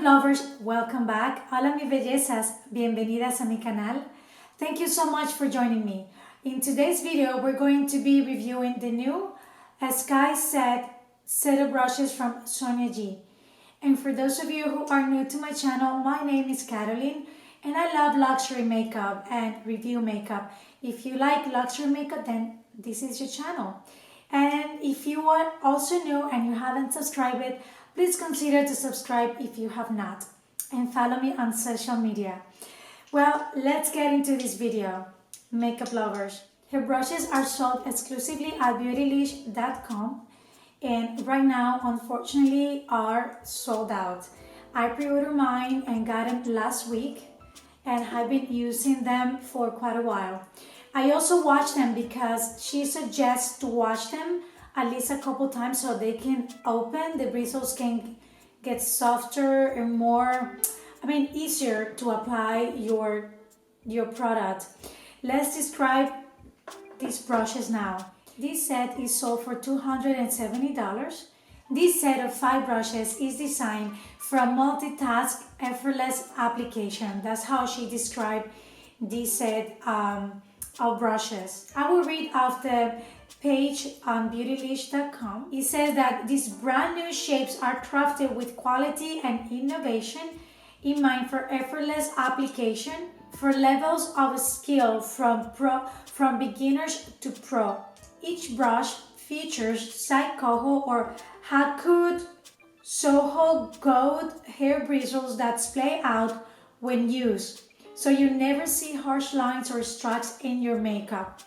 MakeupLovers, welcome back. Hola mi bellezas, bienvenidas a mi canal. Thank you so much for joining me. In today's video, we're going to be reviewing the new Sky set of brushes from Sonia G. And for those of you who are new to my channel, my name is Caroline and I love luxury makeup and review makeup. If you like luxury makeup, then this is your channel. And if you are also new and you haven't subscribed, please consider to subscribe if you have not. And follow me on social media. Well, let's get into this video. MakeupLovers. Her brushes are sold exclusively at beautylish.com and right now, unfortunately, are sold out. I pre-ordered mine and got them last week and I've been using them for quite a while. I also watch them because she suggests to wash them at least a couple times so they can open, the bristles can get softer and more, easier to apply your product. Let's describe these brushes now. This set is sold for $270. This set of 5 brushes is designed for a multitask, effortless application. That's how she described this set of brushes. I will read off the page on beautylish.com. It says that these brand new shapes are crafted with quality and innovation in mind for effortless application for levels of skill from beginners to pro. Each brush features side coho or Hakud Soho gold hair bristles that splay out when used, so you never see harsh lines or stripes in your makeup.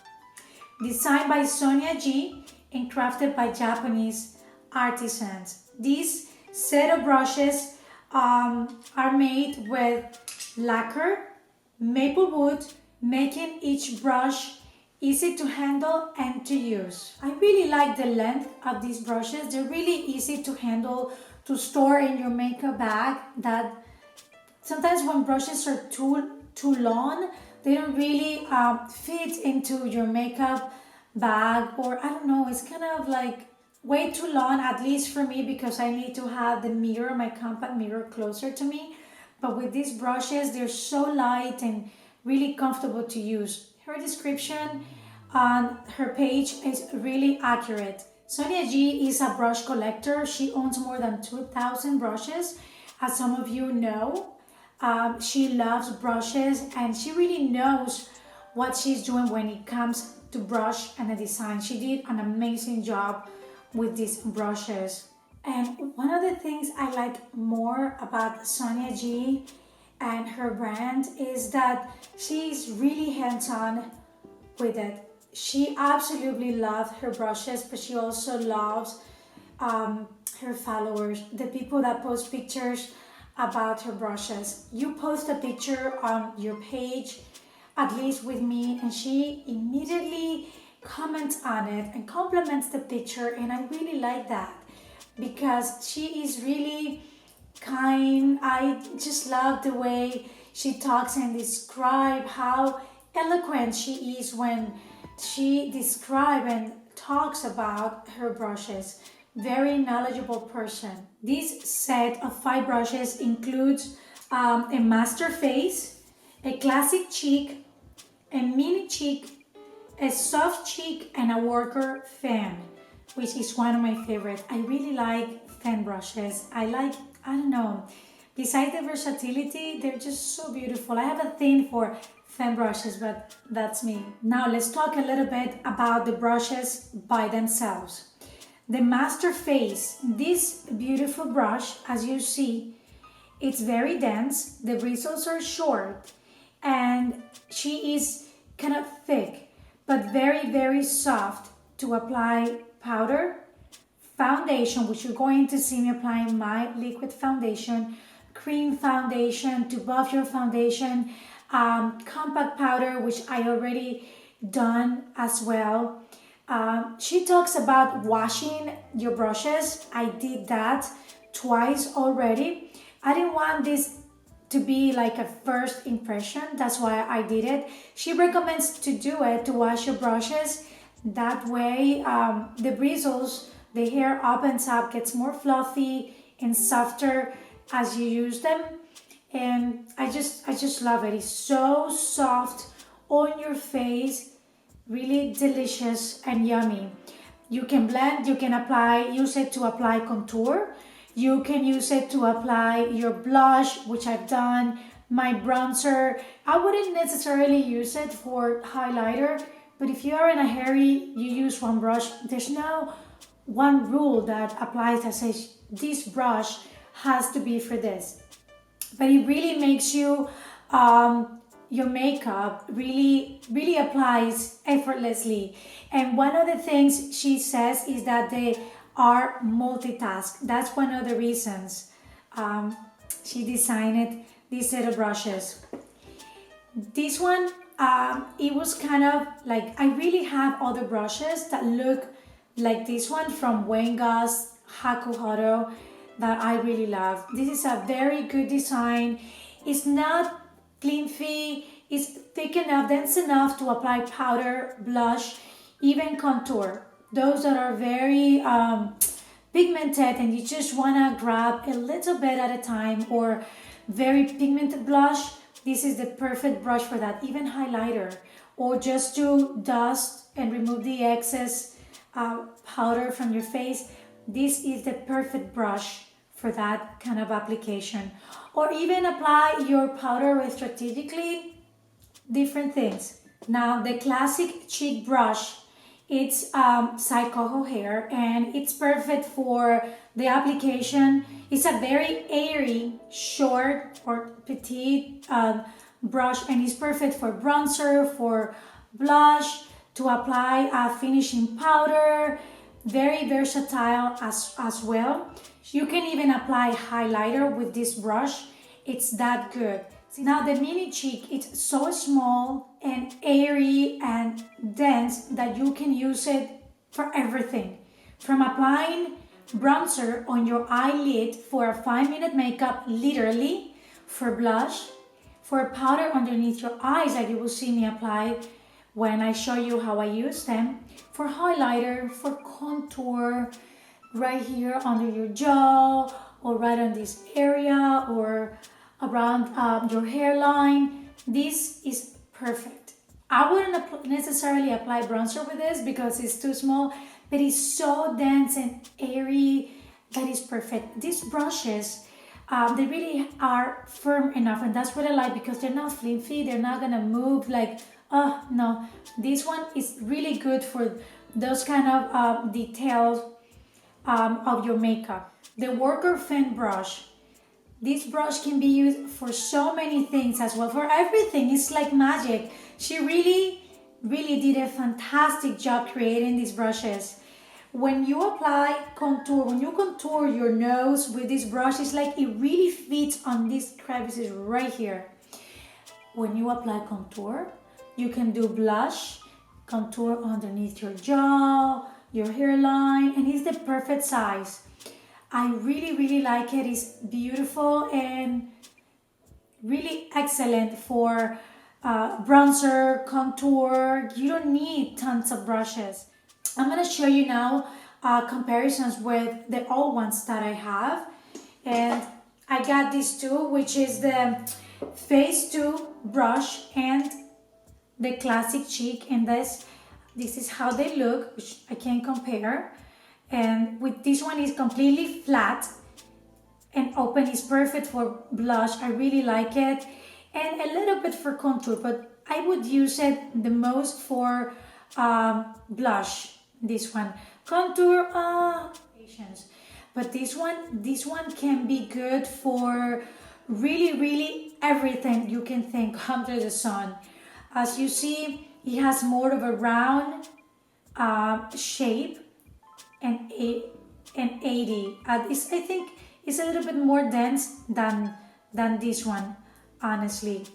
Designed by Sonia G and crafted by Japanese artisans. This set of brushes are made with lacquer, maple wood, making each brush easy to handle and to use. I really like the length of these brushes. They're really easy to handle, to store in your makeup bag. That sometimes when brushes are too long, they don't really fit into your makeup bag, or I don't know, it's kind of like way too long, at least for me, because I need to have the mirror, my compact mirror, closer to me. But with these brushes, they're so light and really comfortable to use. Her description on her page is really accurate. Sonia G is a brush collector. She owns more than 2,000 brushes, as some of you know. She loves brushes and she really knows what she's doing when it comes to brush and the design. She did an amazing job with these brushes. And one of the things I like more about Sonia G and her brand is that she's really hands-on with it. She absolutely loves her brushes, but she also loves her followers, the people that post pictures about her brushes. You post a picture on your page, at least with me, and she immediately comments on it and compliments the picture, and I really like that because she is really kind. I just love the way she talks and describes how eloquent she is when she describes and talks about her brushes. Very knowledgeable person. This set of 5 brushes includes a master face, a classic cheek, a mini cheek, a soft cheek, and a worker fan, which is one of my favorites. I really like fan brushes. I don't know, besides the versatility, they're just so beautiful. I have a thing for fan brushes, but that's me. Now let's talk a little bit about the brushes by themselves. The master face, this beautiful brush, as you see, it's very dense, the bristles are short, and she is kind of thick, but very, very soft to apply powder, foundation, which you're going to see me applying my liquid foundation, cream foundation to buff your foundation, compact powder, which I already done as well. She talks about washing your brushes. I did that twice already. I didn't want this to be like a first impression, that's why I did it. She recommends to do it, to wash your brushes. That way the bristles, the hair opens up, gets more fluffy and softer as you use them. And I just love it. It's so soft on your face, really delicious and yummy. You can blend, you can apply, use it to apply contour. You can use it to apply your blush, which I've done, my bronzer. I wouldn't necessarily use it for highlighter, but if you are in a hurry, you use one brush. There's no one rule that applies that says this brush has to be for this. But it really makes you, your makeup really applies effortlessly. And one of the things she says is that they are multitask. That's one of the reasons she designed these set of brushes. This one, it was kind of like, I really have other brushes that look like this one from Wenga's Hakuhodo that I really love. This is a very good design. It's not flimsy, it's thick enough, dense enough to apply powder, blush, even contour. Those that are very pigmented and you just wanna grab a little bit at a time, or very pigmented blush, this is the perfect brush for that. Even highlighter, or just to dust and remove the excess powder from your face, this is the perfect brush for that kind of application. Or even apply your powder with strategically different things. Now the classic cheek brush, it's side coho hair, and it's perfect for the application. It's a very airy, short or petite brush, and it's perfect for bronzer, for blush, to apply a finishing powder. Very versatile as well. You can even apply highlighter with this brush. It's that good. Now the mini cheek, it's so small and airy and dense that you can use it for everything. From applying bronzer on your eyelid for a 5-minute makeup, literally, for blush, for powder underneath your eyes that you will see me apply when I show you how I use them, for highlighter, for contour, right here under your jaw, or right on this area, or around your hairline. This is perfect. I wouldn't necessarily apply bronzer with this because it's too small, but it's so dense and airy that is perfect. These brushes, they really are firm enough, and that's what I like, because they're not flimsy, they're not gonna move like, oh no. This one is really good for those kind of details of your makeup. The Worker Fan brush. This brush can be used for so many things as well, for everything. It's like magic. She really did a fantastic job creating these brushes. When you apply contour, when you contour your nose with this brush, it's like it really fits on these crevices right here. When you apply contour, you can do blush, contour underneath your jaw, your hairline, and it's the perfect size. I really like it. It's beautiful and really excellent for bronzer, contour. You don't need tons of brushes. I'm going to show you now comparisons with the old ones that I have. And I got these two, which is the Phase 2 brush and the classic cheek. And this is how they look, which I can compare. And with this one is completely flat and open. Is perfect for blush. I really like it. And a little bit for contour, but I would use it the most for blush. This one. Contour, but this one can be good for really everything you can think under the sun. As you see, it has more of a round shape. And 80. This, I think, is a little bit more dense than this one, honestly.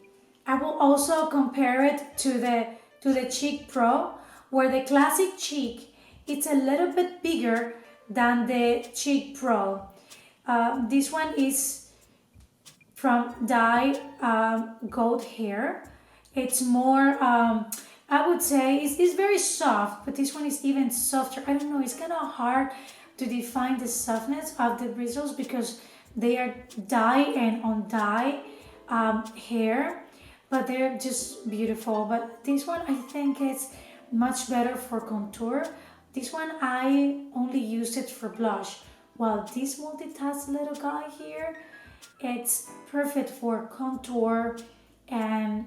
I will also compare it to the Cheek Pro, where the classic cheek, it's a little bit bigger than the Cheek Pro. This one is from Dye Gold Hair. It's more, I would say, it's very soft, but this one is even softer. I don't know, it's kind of hard to define the softness of the bristles because They are dye and on dye hair, but they're just beautiful. But this one I think is much better for contour. This one I only used it for blush. While this multitask little guy here, it's perfect for contour and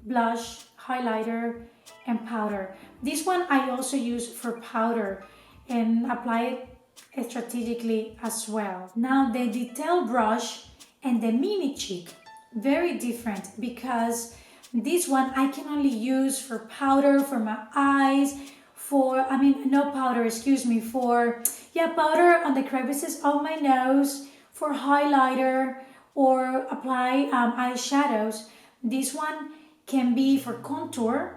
blush, highlighter, and powder. This one I also use for powder and apply it strategically as well. Now the detail brush and the mini cheek, very different, because this one I can only use for powder, for my eyes, no powder, excuse me, for, powder on the crevices of my nose, for highlighter, or apply eyeshadows. This one can be for contour,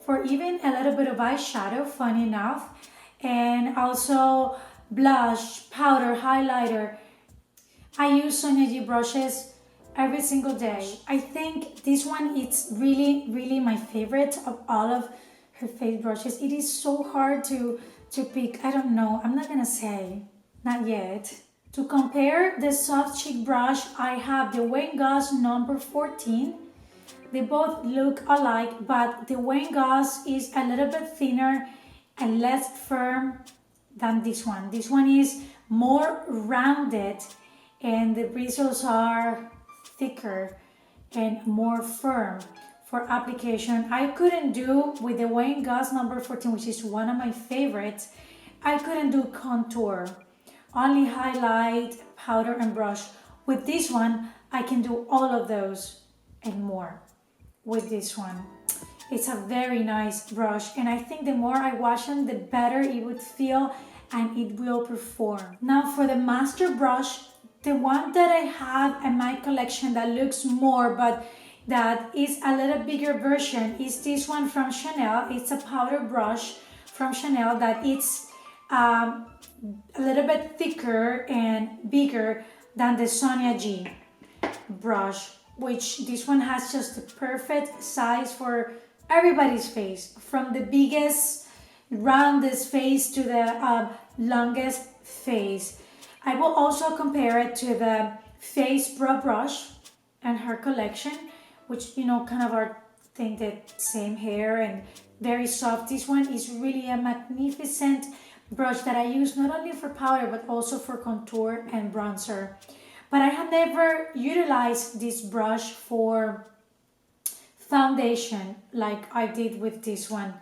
for even a little bit of eyeshadow, funny enough, and also blush, powder, highlighter. I use Sonia G brushes every single day. I think this one is really, really my favorite of all of her face brushes. It is so hard to pick. I don't know. I'm not gonna say. Not yet. To compare the soft cheek brush, I have the Wayne Goss number 14. They both look alike, but the Wayne Goss is a little bit thinner and less firm than this one. This one is more rounded and the bristles are thicker and more firm for application. I couldn't do with the Wayne Goss number 14, which is one of my favorites. I couldn't do contour, only highlight, powder, and brush. With this one, I can do all of those and more with this one. It's a very nice brush, and I think the more I wash them, the better it would feel and it will perform. Now for the master brush, the one that I have in my collection that looks more, but that is a little bigger version, is this one from Chanel. It's a powder brush from Chanel that it's a little bit thicker and bigger than the Sonia G brush, which this one has just the perfect size for everybody's face, from the biggest, roundest face to the longest face. I will also compare it to the Face Pro brush and her collection, which, kind of are, think the same hair and very soft. This one is really a magnificent brush that I use not only for powder but also for contour and bronzer. But I have never utilized this brush for foundation like I did with this one.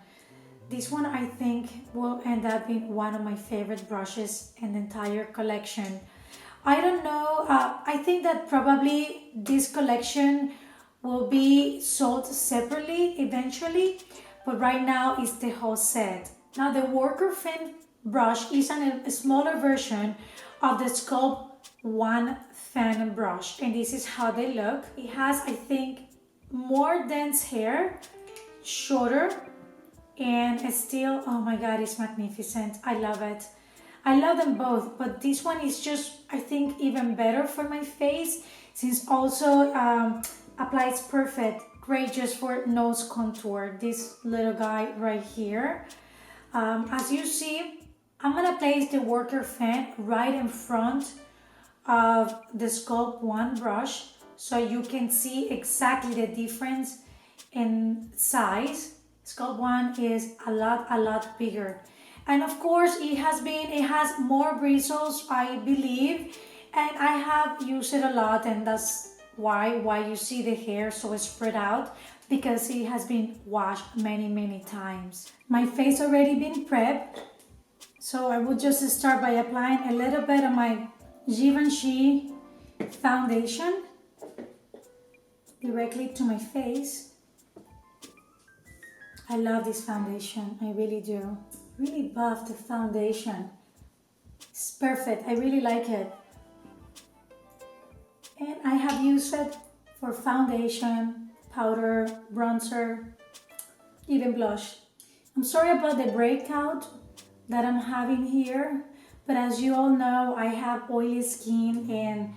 This one I think will end up being one of my favorite brushes in the entire collection. I don't know, I think that probably this collection will be sold separately eventually, but right now it's the whole set. Now the Worker Fan brush is a smaller version of the Sculpt One fan brush, and this is how they look. It has, I think, more dense hair, shorter, and still, oh my god, it's magnificent. I love it. I love them both, but this one is just, I think, even better for my face, since also applies perfect, great just for nose contour. This little guy right here. As you see, I'm gonna place the Worker Fan right in front of the Sculpt One brush, so you can see exactly the difference in size. Sculpt One is a lot bigger, and of course it has more bristles, I believe, and I have used it a lot, and that's why you see the hair so spread out, because it has been washed many times. My face already been prepped, so I will just start by applying a little bit of my Givenchy foundation directly to my face. I love this foundation, I really do. Really buff the foundation. It's perfect, I really like it. And I have used it for foundation, powder, bronzer, even blush. I'm sorry about the breakout that I'm having here, but as you all know, I have oily skin and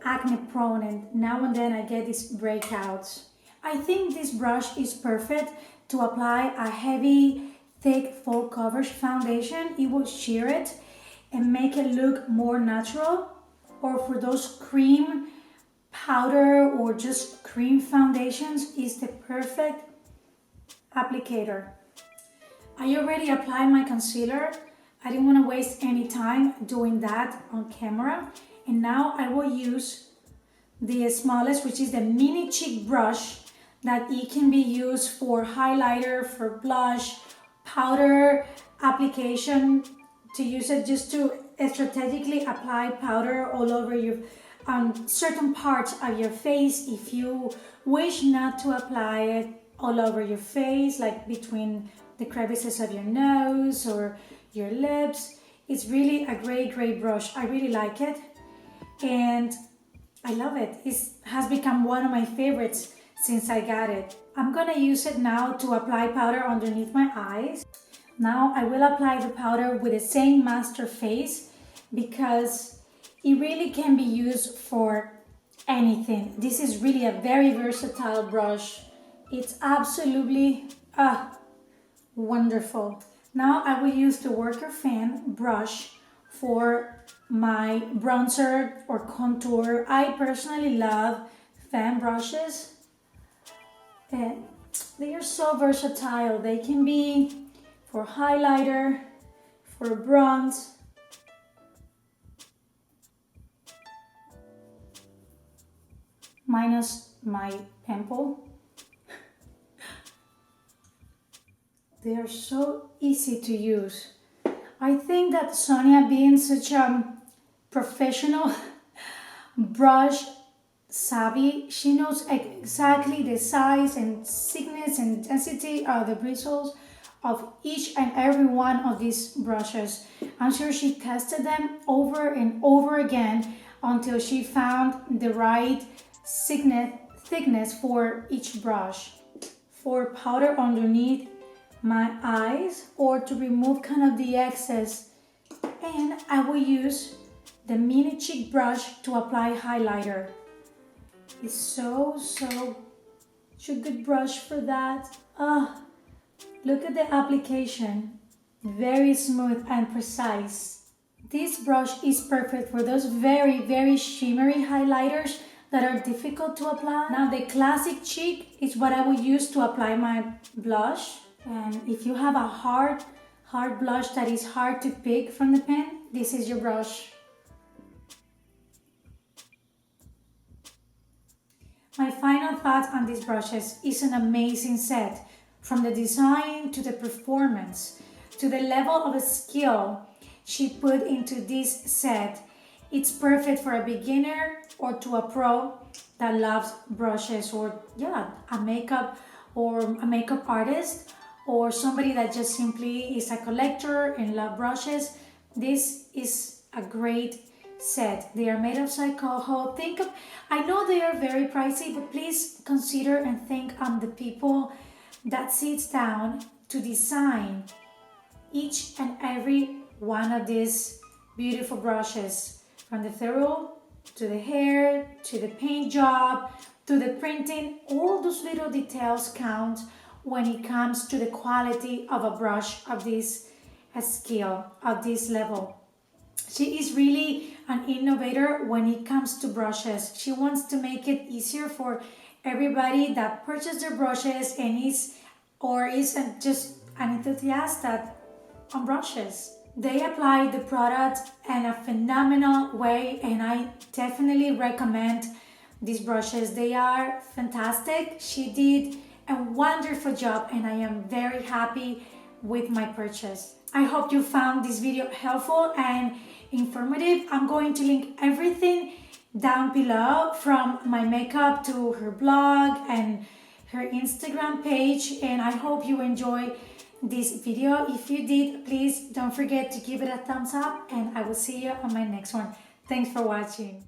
acne prone, and now and then I get these breakouts. I think this brush is perfect to apply a heavy, thick, full coverage foundation. It will sheer it and make it look more natural. or for those cream powder or just cream foundations is the perfect applicator. I already applied my concealer. I didn't want to waste any time doing that on camera. And now I will use the smallest, which is the mini cheek brush, that it can be used for highlighter, for blush, powder application, to use it just to strategically apply powder all over your certain parts of your face. If you wish not to apply it all over your face, like between the crevices of your nose or your lips, it's really a great brush. I really like it and I love it. It has become one of my favorites since I got it. I'm gonna use it now to apply powder underneath my eyes. Now I will apply the powder with the same master face because it really can be used for anything. This is really a very versatile brush. It's absolutely wonderful. Now I will use the Worker Fan brush for my bronzer or contour. I personally love fan brushes. And they are so versatile. They can be for highlighter, for bronze, minus my pimple. They are so easy to use. I think that Sonia, being such a professional brush savvy, she knows exactly the size and thickness and density of the bristles of each and every one of these brushes. I'm sure she tested them over and over again until she found the right thickness for each brush. For powder underneath my eyes or to remove kind of the excess, and I will use the mini cheek brush to apply highlighter. It's such a good brush for that. Look at the application, very smooth and precise. This brush is perfect for those very shimmery highlighters that are difficult to apply. Now the classic cheek is what I will use to apply my blush. And if you have a hard blush that is hard to pick from the pen, this is your brush. My final thoughts on these brushes is an amazing set. From the design to the performance, to the level of skill she put into this set. It's perfect for a beginner or to a pro that loves brushes, or a makeup artist, or somebody that just simply is a collector and love brushes. This is a great set. They are made of Psychoho. I know they are very pricey, but please consider and think on the people that sits down to design each and every one of these beautiful brushes, from the ferrule to the hair to the paint job to the printing. All those little details count when it comes to the quality of a brush of this scale, of this level. She is really an innovator when it comes to brushes. She wants to make it easier for everybody that purchases their brushes and isn't just an enthusiast on brushes. They apply the product in a phenomenal way, and I definitely recommend these brushes. They are fantastic. She did a wonderful job and I am very happy with my purchase. I hope you found this video helpful and informative. I'm going to link everything down below, from my makeup to her blog and her Instagram page, and I hope you enjoy this video. If you did, please don't forget to give it a thumbs up, and I will see you on my next one. Thanks for watching.